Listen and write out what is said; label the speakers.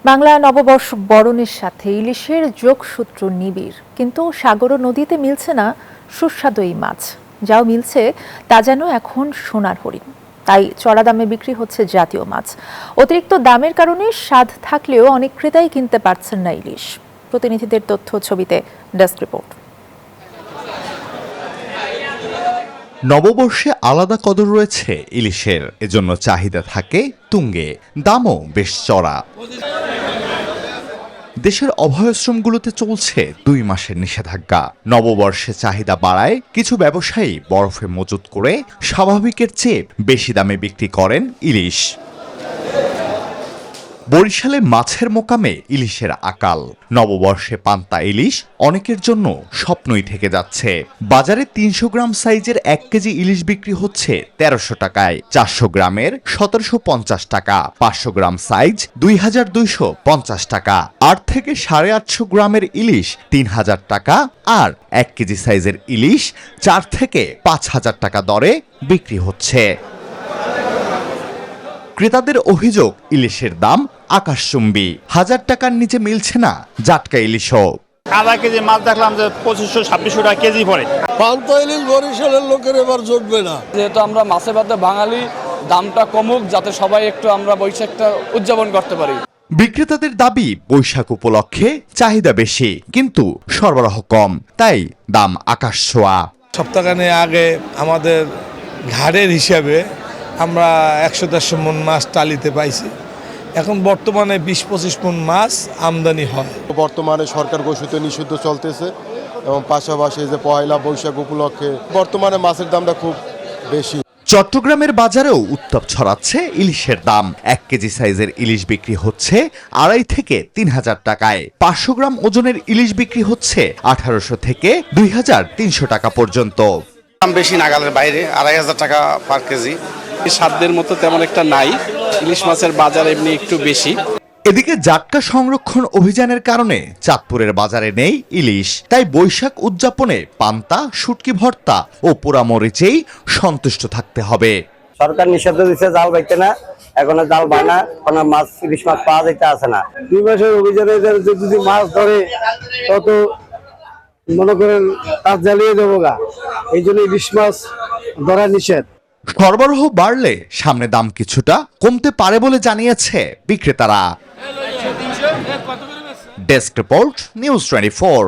Speaker 1: বাংলা নববর্ষ বরণের সাথে ইলিশের যোগসূত্র নিবিড়, কিন্তু সাগর ও নদীতে মিলছে না সুস্বাদু এই মাছ। যাও মিলছে তা যেন এখন সোনার হরিণ। তাই চড়া দামে বিক্রি হচ্ছে জাতীয় মাছ। অতিরিক্ত দামের কারণে স্বাদ থাকলেও অনেক ক্রেতাই কিনতে পারছেন না ইলিশ। প্রতিনিধিদের তথ্য ছবিতে ডেস্ক রিপোর্ট।
Speaker 2: নববর্ষে আলাদা কদর রয়েছে ইলিশের, এজন্য চাহিদা থাকে তুঙ্গে, দামও বেশ চড়া। দেশের অভয়াশ্রমগুলোতে চলছে 2 মাসের নিষেধাজ্ঞা। নববর্ষে চাহিদা বাড়ায় কিছু ব্যবসায়ী বরফে মজুত করে স্বাভাবিকের চেয়ে বেশি দামে বিক্রি করেন ইলিশ। বরিশালে মাছের মোকামে ইলিশের আকাল। নববর্ষে পান্তা ইলিশ অনেকের জন্য স্বপ্নই থেকে যাচ্ছে। বাজারে 300 গ্রাম সাইজের 1 কেজি ইলিশ বিক্রি হচ্ছে 1300 টাকায়, 400 গ্রামের 1750 টাকা, 500 গ্রাম সাইজ 2250 টাকা, 8 থেকে 850 গ্রামের ইলিশ 3000 টাকা, আর 1 কেজি সাইজের ইলিশ 4 থেকে 5000 টাকা দরে বিক্রি হচ্ছে। ক্রেতাদের অভিযোগ, ইলিশের দাম আকাশচুম্বী। 1000 টাকার নিচে মিলছে না জাটকা ইলিশও।
Speaker 3: আধা কেজি মাছ দেখলাম যে 2500-2600 টাকা কেজি পড়ে।
Speaker 4: পান্তা ইলিশ বরিশালের লোকের এবার জুটবে না।
Speaker 5: যেহেতু আমরা মাছে ভাতে বাঙালি, দামটা কমুক যাতে সবাই একটু আমরা বৈশাখটা উদযাপন করতে পারি।
Speaker 2: বিক্রেতাদের দাবি, বৈশাখ উপলক্ষে চাহিদা বেশি কিন্তু সরবরাহ কম, তাই দাম আকাশ ছোঁয়া।
Speaker 4: সপ্তাহখানে আগে আমাদের ঘাড়ের হিসাবে আমরা 100-150 মণ মাছ টালিতে পাইছি। এখন বর্তমানে 20-25 মণ মাছ আমদানি হয়।
Speaker 6: বর্তমানে সরকার ঘোষিত নিষিদ্ধ চলতেছে এবং পাশাপাশি যে পয়লা বৈশাখ উপলক্ষে বর্তমানে মাছের দামটা খুব বেশি।
Speaker 2: চট্টগ্রামের বাজারেও উত্তাপ ছড়াচ্ছে ইলিশের দাম। 1 কেজি সাইজের ইলিশ বিক্রি হচ্ছে 2,500 থেকে 3,000 টাকায়, 500 গ্রাম ওজনের ইলিশ বিক্রি হচ্ছে 1800 থেকে 2300 টাকা পর্যন্ত।
Speaker 7: দাম বেশি, নাগালের বাইরে, 2500 টাকা পার কেজি।
Speaker 5: সাধ্যের মতো তেমন একটা নাই, ইলিশ মাছের বাজার এমনি একটু বেশি।
Speaker 2: এদিকে জাটকা সংরক্ষণ অভিযানের কারণে চাঁদপুরের বাজারে নেই ইলিশ, তাই বৈশাখ উদযাপনে পান্তা, শুটকি ভর্তা ও পোড়ামরিচেই সন্তুষ্ট থাকতে হবে।
Speaker 8: সরকার নিষেধ দিচ্ছে জাল বাইতে না, এখন জাল বায় না, কোনো মাছ ইলিশ মাছ পাওয়া যাইতে আছে না। 2 মাসের অভিযানে যদি মাছ ধরে তত মনে করেন কাজ জ্বালিয়ে দেবো গা, এই জন্য ইলিশ মাছ ধরা নিষেধ।
Speaker 2: সরবরাহ বাড়লে সামনে দাম কিছুটা কমতে পারে বলে জানিয়েছে বিক্রেতারা। Desk report, news 24।